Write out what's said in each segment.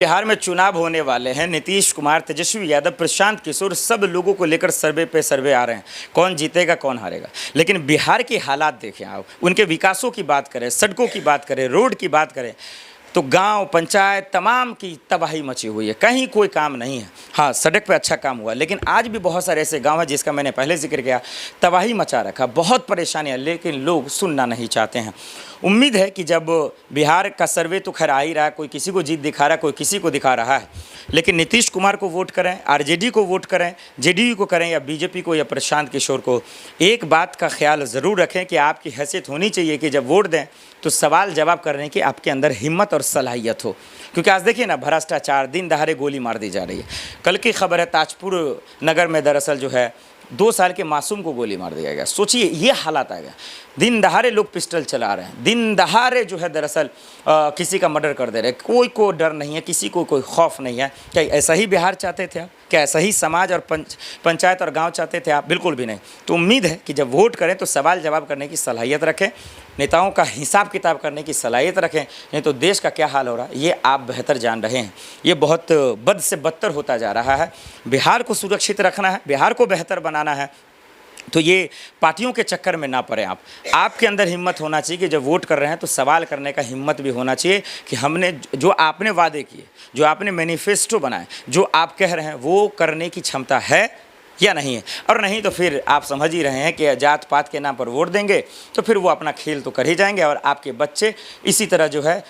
बिहार में चुनाव होने वाले हैं। नीतीश कुमार, तेजस्वी यादव, प्रशांत किशोर, सब लोगों को लेकर सर्वे पे सर्वे आ रहे हैं, कौन जीतेगा कौन हारेगा। लेकिन बिहार के हालात देखें आप, उनके विकासों की बात करें, सड़कों की बात करें, रोड की बात करें, तो गांव पंचायत तमाम की तबाही मची हुई है, कहीं कोई काम नहीं है। हाँ, सड़क पे अच्छा काम हुआ, लेकिन आज भी बहुत सारे ऐसे गांव हैं जिसका मैंने पहले जिक्र किया, तबाही मचा रखा, बहुत परेशानियां, लेकिन लोग सुनना नहीं चाहते हैं। उम्मीद है कि जब बिहार का सर्वे तो खैर आ ही रहा है, कोई किसी को जीत दिखा रहा है, कोई किसी को दिखा रहा है, लेकिन नीतीश कुमार को वोट करें, आरजेडी को वोट करें, जेडीयू को करें या बीजेपी को या प्रशांत किशोर को, एक बात का ख्याल ज़रूर रखें कि आपकी हैसियत होनी चाहिए कि जब वोट दें तो सवाल जवाब करने की आपके अंदर हिम्मत और सलाहियत हो। क्योंकि आज देखिए ना, भ्रष्टाचार, दिन दहाड़े गोली मार दी जा रही है। कल की खबर है, ताजपुर नगर में दरअसल जो है 2 साल के मासूम को गोली मार दिया गया। सोचिए ये हालात आ गया, दिन दहाड़े लोग पिस्टल चला रहे हैं, दिन दहाड़े जो है दरअसल किसी का मर्डर कर दे रहे हैं, कोई को डर नहीं है, किसी को कोई खौफ नहीं है। क्या ऐसा ही बिहार चाहते थे आप? क्या ऐसा ही समाज और पंचायत और गांव चाहते थे आप? बिल्कुल भी नहीं। तो उम्मीद है कि जब वोट करें तो सवाल जवाब करने की सलाहियत रखें, नेताओं का हिसाब किताब करने की सलाहियत रखें, नहीं तो देश का क्या हाल हो रहा है ये आप बेहतर जान रहे हैं। ये बहुत बद से बदतर होता जा रहा है। बिहार को सुरक्षित रखना है, बिहार को बेहतर बनाना है, तो ये पार्टियों के चक्कर में ना पड़े आप। आपके अंदर हिम्मत होना चाहिए कि जब वोट कर रहे हैं तो सवाल करने का हिम्मत भी होना चाहिए कि हमने जो आपने वादे किए, जो आपने मैनिफेस्टो बनाए, जो आप कह रहे हैं वो करने की क्षमता है या नहीं है। और नहीं तो फिर आप समझ ही रहे हैं कि जात पात के नाम पर वोट देंगे तो फिर वो अपना खेल तो कर ही जाएंगे, और आपके बच्चे इसी तरह जो है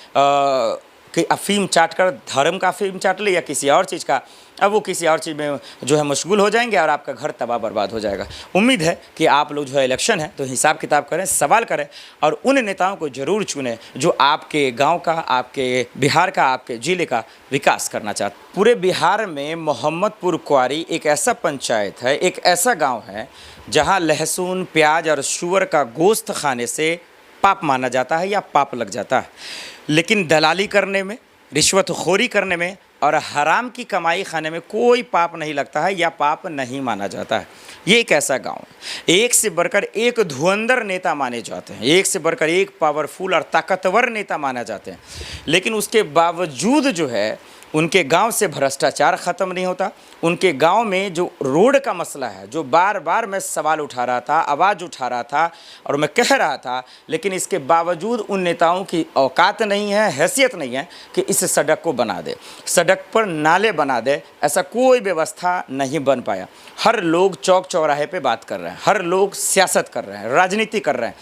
कि अफीम चाट कर, धर्म का अफीम चाट ले या किसी और चीज़ का, अब वो किसी और चीज़ में जो है मशगूल हो जाएंगे और आपका घर तबाह बर्बाद हो जाएगा। उम्मीद है कि आप लोग जो है इलेक्शन है तो हिसाब किताब करें, सवाल करें और उन नेताओं को ज़रूर चुनें जो आपके गांव का, आपके बिहार का, आपके ज़िले का विकास करना चाहते। पूरे बिहार में मोहम्मदपुर कुआरी एक ऐसा पंचायत है, एक ऐसा गाँव है जहाँ लहसुन, प्याज और सूअर का गोश्त खाने से पाप माना जाता है या पाप लग जाता है। लेकिन दलाली करने में, रिश्वतखोरी करने में और हराम की कमाई खाने में कोई पाप नहीं लगता है या पाप नहीं माना जाता है। ये एक ऐसा गांव है, एक से बढ़कर एक धुरंधर नेता माने जाते हैं, एक से बढ़कर एक पावरफुल और ताकतवर नेता माना जाते हैं, लेकिन उसके बावजूद जो है उनके गांव से भ्रष्टाचार ख़त्म नहीं होता। उनके गांव में जो रोड का मसला है, जो बार बार मैं सवाल उठा रहा था, आवाज़ उठा रहा था और मैं कह रहा था, लेकिन इसके बावजूद उन नेताओं की औकात नहीं है, हैसियत नहीं है कि इस सड़क को बना दे, सड़क पर नाले बना दे। ऐसा कोई व्यवस्था नहीं बन पाया। हर लोग चौक चौराहे पे बात कर रहे हैं, हर लोग सियासत कर रहे हैं, राजनीति कर रहे हैं,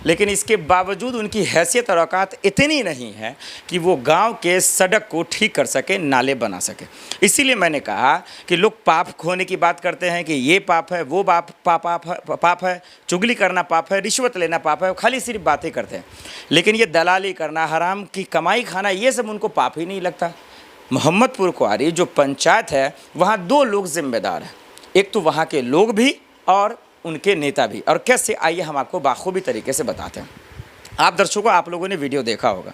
लेकिन इसके बावजूद उनकी हैसियत और औकात इतनी नहीं है कि वो गांव के सड़क को ठीक कर सके, नाले बना सके। इसीलिए मैंने कहा कि लोग पाप खोने की बात करते हैं कि ये पाप है, वो पाप है, चुगली करना पाप है, रिश्वत लेना पाप है, खाली सिर्फ बातें करते हैं, लेकिन ये दलाली करना, हराम की कमाई खाना, ये सब उनको पाप ही नहीं लगता। मोहम्मदपुर कुआरी जो पंचायत है, वहाँ 2 लोग जिम्मेदार हैं, एक तो वहाँ के लोग भी और उनके नेता भी। और कैसे, आइए हम आपको बाखूबी तरीके से बताते हैं। आप दर्शकों, आप लोगों ने वीडियो देखा होगा,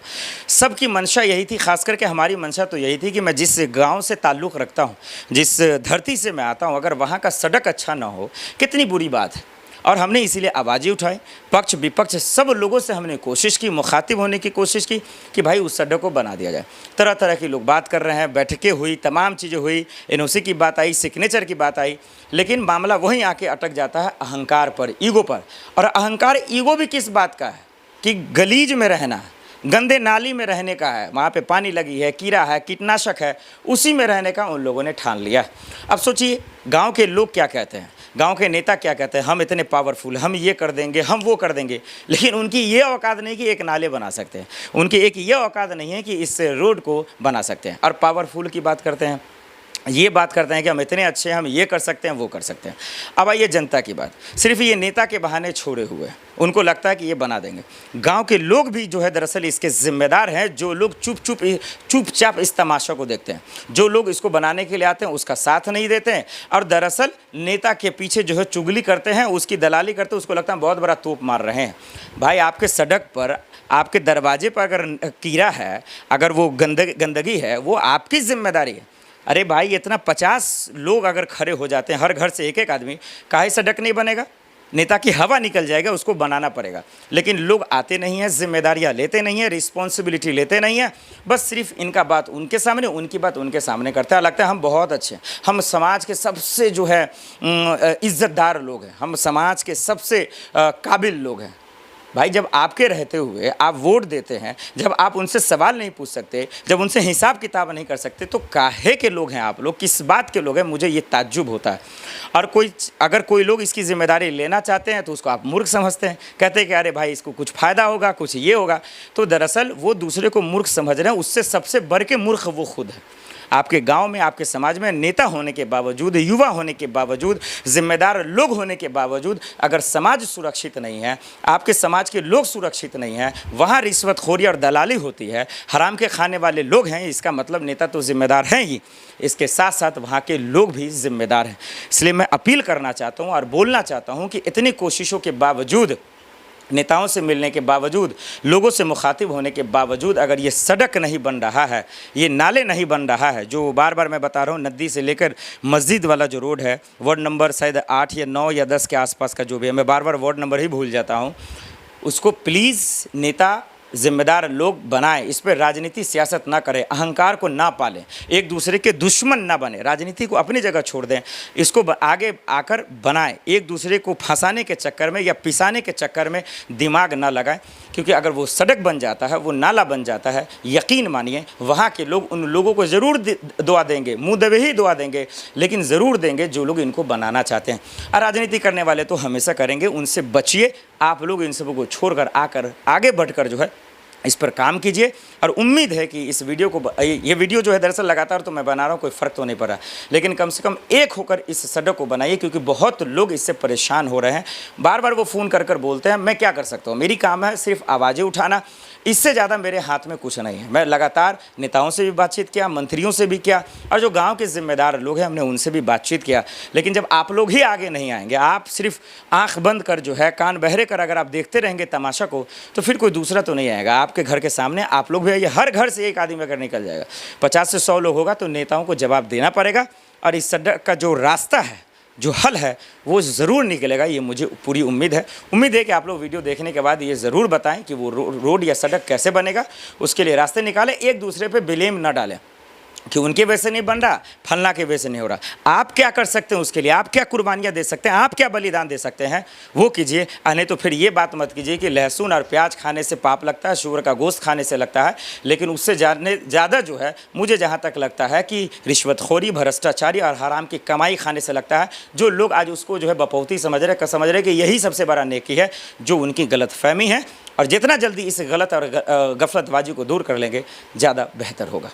सबकी मंशा यही थी, खास करके हमारी मंशा तो यही थी कि मैं जिस गांव से ताल्लुक़ रखता हूं, जिस धरती से मैं आता हूं, अगर वहां का सड़क अच्छा ना हो कितनी बुरी बात है। और हमने इसीलिए आवाज़ें उठाई, पक्ष विपक्ष सब लोगों से हमने कोशिश की, मुखातिब होने की कोशिश की कि भाई उस सड़क को बना दिया जाए। तरह तरह के लोग बात कर रहे हैं, बैठकें हुई, तमाम चीज़ें हुई, एनओसी की बात आई, सिग्नेचर की बात आई, लेकिन मामला वहीं आके अटक जाता है अहंकार पर, ईगो पर। और अहंकार, ईगो भी किस बात का है कि गलीज में रहना है, गंदे नाली में रहने का है, वहाँ पे पानी लगी है, कीड़ा है, कीटनाशक है, उसी में रहने का उन लोगों ने ठान लिया। अब सोचिए गांव के लोग क्या कहते हैं, गांव के नेता क्या कहते हैं, हम इतने पावरफुल, हम ये कर देंगे, हम वो कर देंगे, लेकिन उनकी ये औकात नहीं कि एक नाले बना सकते हैं, उनकी एक ये औकात नहीं है कि इस रोड को बना सकते हैं। और पावरफुल की बात करते हैं, ये बात करते हैं कि हम इतने अच्छे हैं, हम ये कर सकते हैं, वो कर सकते हैं। अब आइए जनता की बात, सिर्फ ये नेता के बहाने छोड़े हुए हैं, उनको लगता है कि ये बना देंगे। गांव के लोग भी जो है दरअसल इसके जिम्मेदार हैं, जो लोग चुपचाप इस तमाशा को देखते हैं, जो लोग इसको बनाने के लिए आते हैं उसका साथ नहीं देते हैं, और दरअसल नेता के पीछे जो है चुगली करते हैं, उसकी दलाली करते हैं, उसको लगता है बहुत बड़ा तोप मार रहे हैं। भाई आपके सड़क पर, आपके दरवाजे पर अगर कीड़ा है, अगर वो गंदगी है, वो आपकी जिम्मेदारी है। अरे भाई, इतना 50 लोग अगर खड़े हो जाते हैं, हर घर से एक एक आदमी, काहे सड़क नहीं बनेगा? नेता की हवा निकल जाएगा, उसको बनाना पड़ेगा। लेकिन लोग आते नहीं हैं, जिम्मेदारियां लेते नहीं हैं, रिस्पॉन्सिबिलिटी लेते नहीं हैं, बस सिर्फ इनका बात उनके सामने, उनकी बात उनके सामने करता है। लगता है हम बहुत अच्छे हैं, हम समाज के सबसे जो है इज्जतदार लोग हैं, हम समाज के सबसे काबिल लोग हैं। भाई जब आपके रहते हुए आप वोट देते हैं, जब आप उनसे सवाल नहीं पूछ सकते, जब उनसे हिसाब किताब नहीं कर सकते, तो काहे के लोग हैं आप लोग, किस बात के लोग हैं, मुझे ये ताज्जुब होता है। और अगर कोई लोग इसकी जिम्मेदारी लेना चाहते हैं तो उसको आप मूर्ख समझते हैं, कहते हैं कि अरे भाई इसको कुछ फ़ायदा होगा, कुछ ये होगा। तो दरअसल वो दूसरे को मूर्ख समझ रहे हैं, उससे सबसे बढ़ के मूर्ख वो खुद है। आपके गांव में, आपके समाज में नेता होने के बावजूद, युवा होने के बावजूद, जिम्मेदार लोग होने के बावजूद, अगर समाज सुरक्षित नहीं है, आपके समाज के लोग सुरक्षित नहीं हैं, वहाँ रिश्वतखोरी और दलाली होती है, हराम के खाने वाले लोग हैं, इसका मतलब नेता तो जिम्मेदार हैं ही, इसके साथ साथ वहाँ के लोग भी जिम्मेदार हैं। इसलिए मैं अपील करना चाहता हूँ और बोलना चाहता हूँ कि इतनी कोशिशों के बावजूद, नेताओं से मिलने के बावजूद, लोगों से मुखातिब होने के बावजूद, अगर ये सड़क नहीं बन रहा है, ये नाले नहीं बन रहा है, जो बार बार मैं बता रहा हूँ, नदी से लेकर मस्जिद वाला जो रोड है, वार्ड नंबर शायद 8 या 9 या 10 के आसपास का जो भी है, मैं बार बार वार्ड नंबर ही भूल जाता हूँ, उसको प्लीज़ नेता जिम्मेदार लोग बनाएं। इस पर राजनीति सियासत ना करें, अहंकार को ना पालें, एक दूसरे के दुश्मन ना बने, राजनीति को अपनी जगह छोड़ दें, इसको आगे आकर बनाएं। एक दूसरे को फंसाने के चक्कर में या पिसाने के चक्कर में दिमाग ना लगाएं, क्योंकि अगर वो सड़क बन जाता है, वो नाला बन जाता है, यकीन मानिए वहाँ के लोग उन लोगों को ज़रूर दुआ देंगे, मुँह दबे ही दुआ देंगे, लेकिन ज़रूर देंगे जो लोग इनको बनाना चाहते हैं। और राजनीति करने वाले तो हमेशा करेंगे, उनसे बचिए। आप लोग इन सबको छोड़कर आगे बढ़कर जो है इस पर काम कीजिए। और उम्मीद है कि इस वीडियो को, ये वीडियो जो है दरअसल लगातार तो मैं बना रहा हूँ, कोई फ़र्क तो नहीं पड़ रहा, लेकिन कम से कम एक होकर इस सड़क को बनाइए, क्योंकि बहुत लोग इससे परेशान हो रहे हैं। बार बार वो फ़ोन कर बोलते हैं, मैं क्या कर सकता हूँ, मेरी काम है सिर्फ आवाज़ें उठाना, इससे ज़्यादा मेरे हाथ में कुछ नहीं है। मैं लगातार नेताओं से भी बातचीत किया, मंत्रियों से भी किया, और जो गांव के जिम्मेदार लोग हैं हमने उनसे भी बातचीत किया, लेकिन जब आप लोग ही आगे नहीं आएंगे, आप सिर्फ आंख बंद कर जो है, कान बहरे कर अगर आप देखते रहेंगे तमाशा को, तो फिर कोई दूसरा तो नहीं आएगा। आपके घर के सामने आप लोग भी आइए, हर घर से एक आदमी अगर निकल जाएगा, 50 से 100 लोग होगा, तो नेताओं को जवाब देना पड़ेगा। और इस सड़क का जो रास्ता है, जो हल है, वो ज़रूर निकलेगा, ये मुझे पूरी उम्मीद है। उम्मीद है कि आप लोग वीडियो देखने के बाद ये ज़रूर बताएं कि वो रोड या सड़क कैसे बनेगा, उसके लिए रास्ते निकालें, एक दूसरे पे ब्लेम ना डालें कि उनके वजह से नहीं बन रहा, फलना के वजह से नहीं हो रहा। आप क्या कर सकते हैं उसके लिए, आप क्या कुर्बानियाँ दे सकते हैं, आप क्या बलिदान दे सकते हैं, वो कीजिए। नहीं तो फिर ये बात मत कीजिए कि लहसुन और प्याज खाने से पाप लगता है, सूअर का गोश्त खाने से लगता है, लेकिन उससे ज़्यादा जो है, मुझे जहाँ तक लगता है कि रिश्वतखोरी, भ्रष्टाचारी और हराम की कमाई खाने से लगता है। जो लोग आज उसको जो है बपौती समझ रहे कि यही सबसे बड़ा नेकी है, जो उनकी गलतफहमी है। और जितना जल्दी इस गलत और गफलतबाजी को दूर कर लेंगे, ज़्यादा बेहतर होगा।